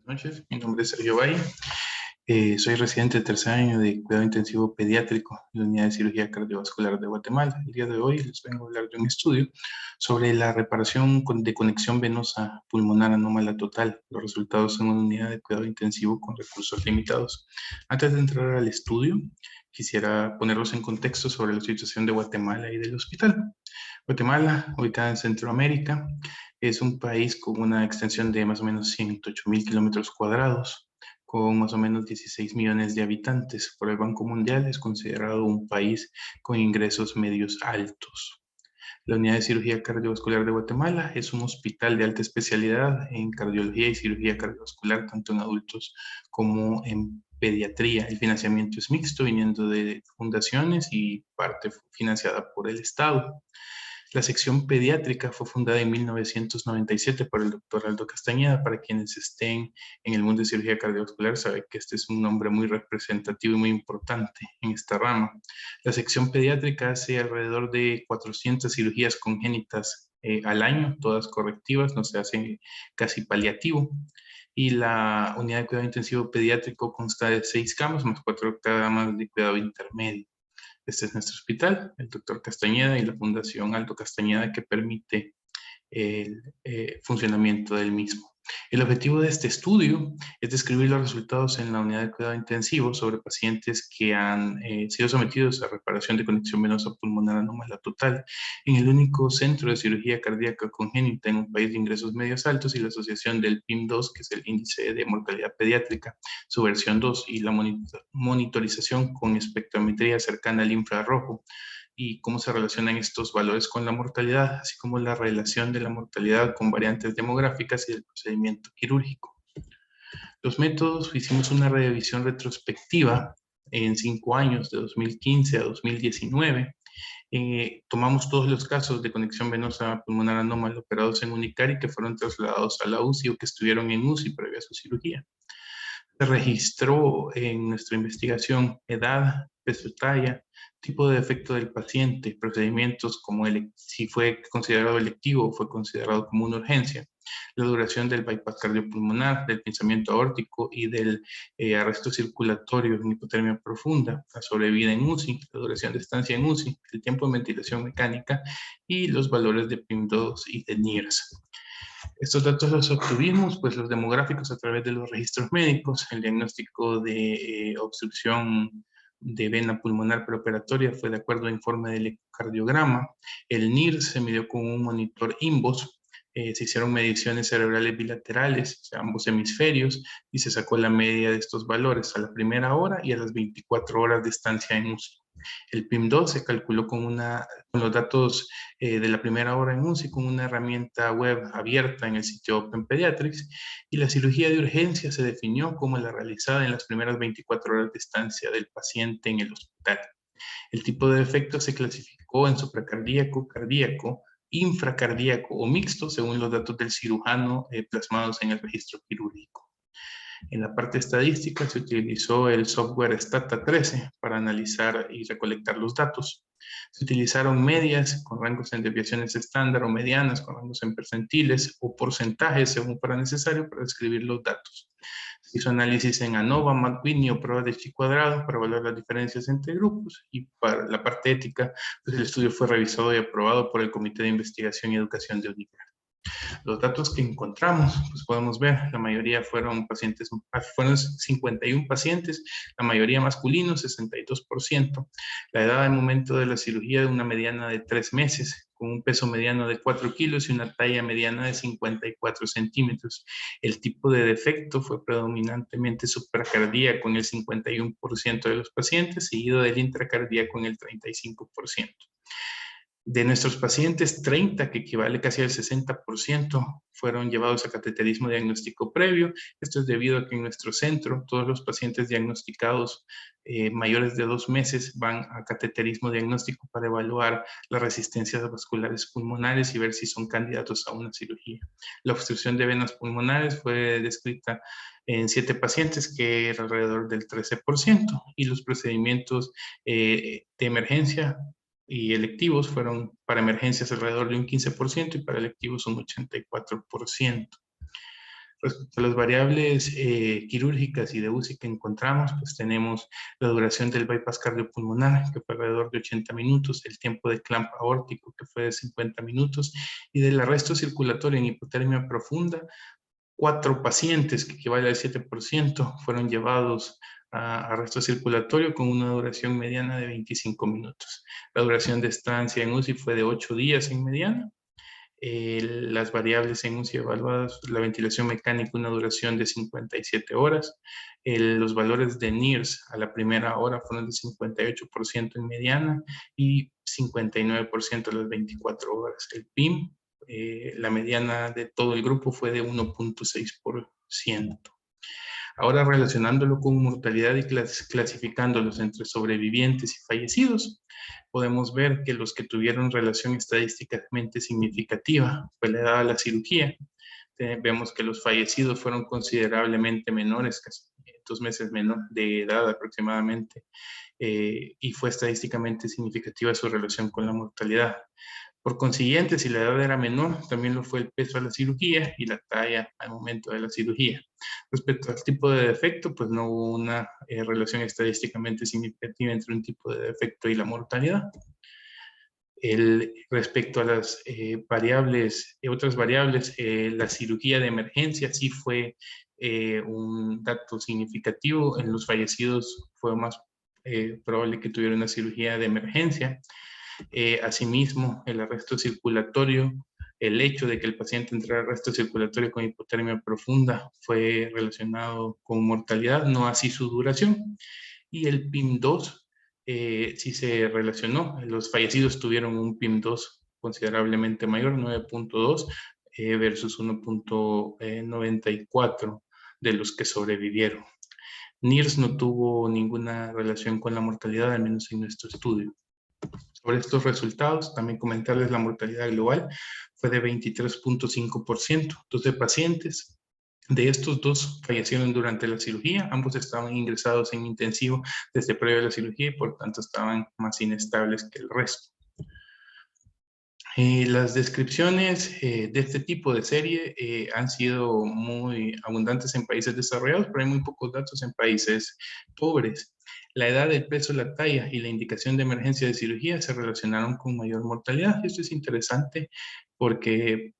Buenas noches, mi nombre es Sergio Valle. Soy residente del tercer año de cuidado intensivo pediátrico en la unidad de cirugía cardiovascular de Guatemala. El día de hoy les vengo a hablar de un estudio sobre la reparación de conexión venosa pulmonar anómala total, los resultados en una unidad de cuidado intensivo con recursos limitados. Antes de entrar al estudio, quisiera ponerlos en contexto sobre la situación de Guatemala y del hospital. Guatemala, ubicada en Centroamérica, es un país con una extensión de más o menos 108.000 kilómetros cuadrados, con más o menos 16 millones de habitantes. Por el Banco Mundial es considerado un país con ingresos medios altos. La Unidad de Cirugía Cardiovascular de Guatemala es un hospital de alta especialidad en cardiología y cirugía cardiovascular, tanto en adultos como en pediatría. El financiamiento es mixto, viniendo de fundaciones y parte financiada por el Estado. La sección pediátrica fue fundada en 1997 por el doctor Aldo Castañeda. Para quienes estén en el mundo de cirugía cardiovascular, saben que este es un nombre muy representativo y muy importante en esta rama. La sección pediátrica hace alrededor de 400 cirugías congénitas al año, todas correctivas, no se hace casi paliativo. Y la unidad de cuidado intensivo pediátrico consta de 6 camas más 4 camas de cuidado intermedio. Este es nuestro hospital, el doctor Castañeda y la Fundación Aldo Castañeda, que permite el funcionamiento del mismo. El objetivo de este estudio es describir los resultados en la unidad de cuidado intensivo sobre pacientes que han sido sometidos a reparación de conexión venosa pulmonar anómala total en el único centro de cirugía cardíaca congénita en un país de ingresos medios altos, y la asociación del PIM2, que es el índice de mortalidad pediátrica, su versión 2, y la monitorización con espectrometría cercana al infrarrojo, y cómo se relacionan estos valores con la mortalidad, así como la relación de la mortalidad con variantes demográficas y el procedimiento quirúrgico. Los métodos: hicimos una revisión retrospectiva en 5 años, de 2015 a 2019. Tomamos todos los casos de conexión venosa pulmonar anómala operados en Unicari que fueron trasladados a la UCI o que estuvieron en UCI previa a su cirugía. Se registró en nuestra investigación edad, peso, talla, tipo de defecto del paciente, procedimientos como si fue considerado electivo o fue considerado como una urgencia, la duración del bypass cardiopulmonar, del pinzamiento aórtico y del arresto circulatorio en hipotermia profunda, la sobrevida en UCI, la duración de estancia en UCI, el tiempo de ventilación mecánica y los valores de PIM2 y de NIRS. Estos datos los obtuvimos, pues, los demográficos, a través de los registros médicos. El diagnóstico de obstrucción de vena pulmonar preoperatoria fue de acuerdo al informe del ecocardiograma. El NIR se midió con un monitor INVOS. Se hicieron mediciones cerebrales bilaterales, o sea, ambos hemisferios, y se sacó la media de estos valores a la primera hora y a las 24 horas de estancia en UCI. El PIM2 se calculó con los datos de la primera hora en UCI con una herramienta web abierta en el sitio Open Pediatrics, y la cirugía de urgencia se definió como la realizada en las primeras 24 horas de estancia del paciente en el hospital. El tipo de defecto se clasificó en supracardíaco, cardíaco, infracardíaco o mixto, según los datos del cirujano plasmados en el registro quirúrgico. En la parte estadística se utilizó el software Stata13 para analizar y recolectar los datos. Se utilizaron medias con rangos en desviaciones estándar o medianas con rangos en percentiles o porcentajes, según fuera necesario, para describir los datos. Se hizo análisis en ANOVA, McWhitney o pruebas de chi cuadrado para evaluar las diferencias entre grupos. Y para la parte ética, pues el estudio fue revisado y aprobado por el Comité de Investigación y Educación de UNICAR. Los datos que encontramos, pues podemos ver, la mayoría fueron 51 pacientes, la mayoría masculinos, 62%. La edad al momento de la cirugía de una mediana de 3 meses, con un peso mediano de 4 kilos y una talla mediana de 54 centímetros. El tipo de defecto fue predominantemente supracardíaco en el 51% de los pacientes, seguido del intracardíaco en el 35%. De nuestros pacientes, 30, que equivale casi al 60%, fueron llevados a cateterismo diagnóstico previo. Esto es debido a que en nuestro centro todos los pacientes diagnosticados mayores de 2 meses van a cateterismo diagnóstico para evaluar las resistencias vasculares pulmonares y ver si son candidatos a una cirugía. La obstrucción de venas pulmonares fue descrita en 7 pacientes, que era alrededor del 13%, y los procedimientos de emergencia y electivos fueron para emergencias alrededor de un 15% y para electivos un 84%. Respecto a las variables quirúrgicas y de UCI que encontramos, pues tenemos la duración del bypass cardiopulmonar, que fue alrededor de 80 minutos, el tiempo de clamp aórtico, que fue de 50 minutos, y del arresto circulatorio en hipotermia profunda, 4 pacientes, que equivale al 7%, fueron llevados a arresto circulatorio con una duración mediana de 25 minutos. La duración de estancia en UCI fue de 8 días en mediana. Las variables en UCI evaluadas, la ventilación mecánica, una duración de 57 horas. Los valores de NIRS a la primera hora fueron de 58% en mediana y 59% a las 24 horas. El PIM, la mediana de todo el grupo fue de 1.6%. Ahora relacionándolo con mortalidad y clasificándolos entre sobrevivientes y fallecidos, podemos ver que los que tuvieron relación estadísticamente significativa fue la edad a la cirugía. Vemos que los fallecidos fueron considerablemente menores, casi 2 meses menor de edad aproximadamente, y fue estadísticamente significativa su relación con la mortalidad. Por consiguiente, si la edad era menor, también lo fue el peso a la cirugía y la talla al momento de la cirugía. Respecto al tipo de defecto, pues no hubo una relación estadísticamente significativa entre un tipo de defecto y la mortalidad. Respecto a las variables, otras variables, la cirugía de emergencia sí fue un dato significativo. En los fallecidos fue más probable que tuviera una cirugía de emergencia. Asimismo, el arresto circulatorio, el hecho de que el paciente entrara en arresto circulatorio con hipotermia profunda fue relacionado con mortalidad, no así su duración. Y el PIM2 sí se relacionó. Los fallecidos tuvieron un PIM2 considerablemente mayor, 9.2 versus 1.94 de los que sobrevivieron. NIRS no tuvo ninguna relación con la mortalidad, al menos en nuestro estudio. Sobre estos resultados, también comentarles la mortalidad global fue de 23.5%. 12 pacientes de estos 2 fallecieron durante la cirugía. Ambos estaban ingresados en intensivo desde previo a la cirugía y por tanto estaban más inestables que el resto. Las descripciones de este tipo de serie han sido muy abundantes en países desarrollados, pero hay muy pocos datos en países pobres. La edad, el peso, la talla y la indicación de emergencia de cirugía se relacionaron con mayor mortalidad. Esto es interesante porque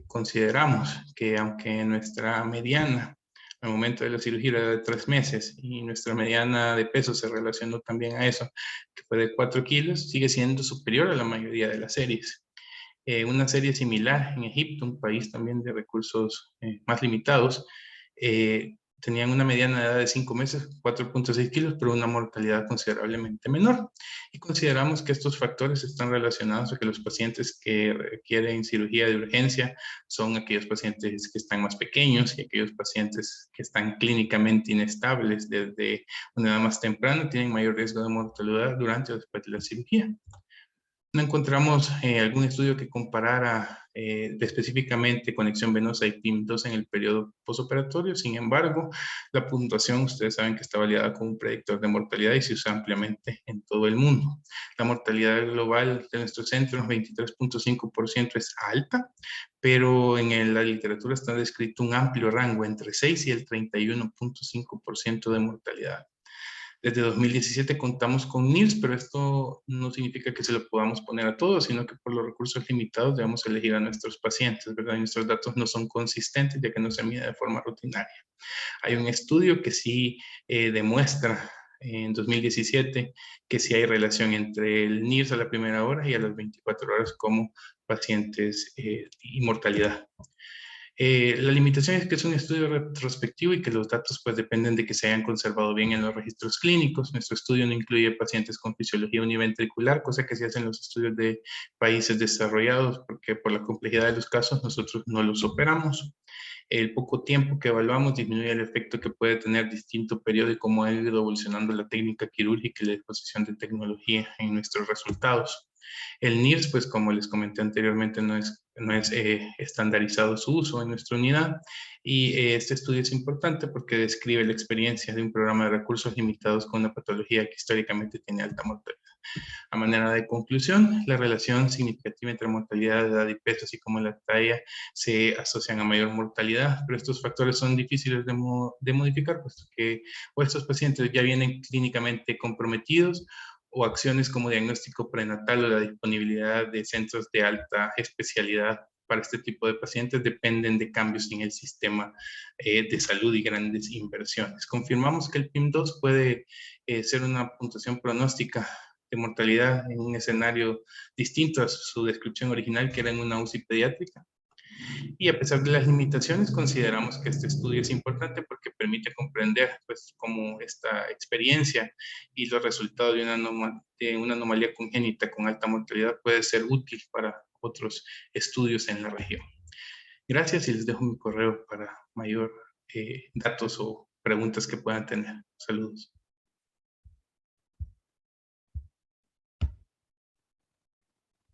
consideramos que aunque nuestra mediana al momento de la cirugía era de 3 meses y nuestra mediana de peso se relacionó también a eso, que fue de 4 kilos, sigue siendo superior a la mayoría de las series. Una serie similar en Egipto, un país también de recursos más limitados, tenían una mediana edad de 5 meses, 4.6 kilos, pero una mortalidad considerablemente menor. Y consideramos que estos factores están relacionados a que los pacientes que requieren cirugía de urgencia son aquellos pacientes que están más pequeños y aquellos pacientes que están clínicamente inestables desde una edad más temprana tienen mayor riesgo de mortalidad durante o después de la cirugía. No encontramos algún estudio que comparara específicamente conexión venosa y PIM2 en el periodo postoperatorio. Sin embargo, la puntuación, ustedes saben que está validada como un predictor de mortalidad y se usa ampliamente en todo el mundo. La mortalidad global de nuestro centro, 23.5%, es alta, pero en la literatura está descrito un amplio rango entre 6 y el 31.5% de mortalidad. Desde 2017 contamos con NIRS, pero esto no significa que se lo podamos poner a todos, sino que por los recursos limitados debemos elegir a nuestros pacientes, ¿verdad? Y nuestros datos no son consistentes ya que no se mide de forma rutinaria. Hay un estudio que sí demuestra en 2017 que sí hay relación entre el NIRS a la primera hora y a las 24 horas como pacientes y mortalidad. La limitación es que es un estudio retrospectivo y que los datos pues dependen de que se hayan conservado bien en los registros clínicos. Nuestro estudio no incluye pacientes con fisiología univentricular, cosa que se hace en los estudios de países desarrollados, porque por la complejidad de los casos nosotros no los operamos. El poco tiempo que evaluamos disminuye el efecto que puede tener distinto periodo y cómo ha ido evolucionando la técnica quirúrgica y la disposición de tecnología en nuestros resultados. El NIRS, pues como les comenté anteriormente, no es estandarizado su uso en nuestra unidad y este estudio es importante porque describe la experiencia de un programa de recursos limitados con una patología que históricamente tiene alta mortalidad. A manera de conclusión, la relación significativa entre mortalidad, edad y peso, así como la talla, se asocian a mayor mortalidad, pero estos factores son difíciles de modificar, puesto que o estos pacientes ya vienen clínicamente comprometidos, o acciones como diagnóstico prenatal o la disponibilidad de centros de alta especialidad para este tipo de pacientes dependen de cambios en el sistema de salud y grandes inversiones. Confirmamos que el PIM2 puede ser una puntuación pronóstica de mortalidad en un escenario distinto a su descripción original, que era en una UCI pediátrica. Y a pesar de las limitaciones, consideramos que este estudio es importante porque permite comprender pues, cómo esta experiencia y los resultados de una anomalía congénita con alta mortalidad puede ser útil para otros estudios en la región. Gracias y les dejo mi correo para mayor datos o preguntas que puedan tener. Saludos.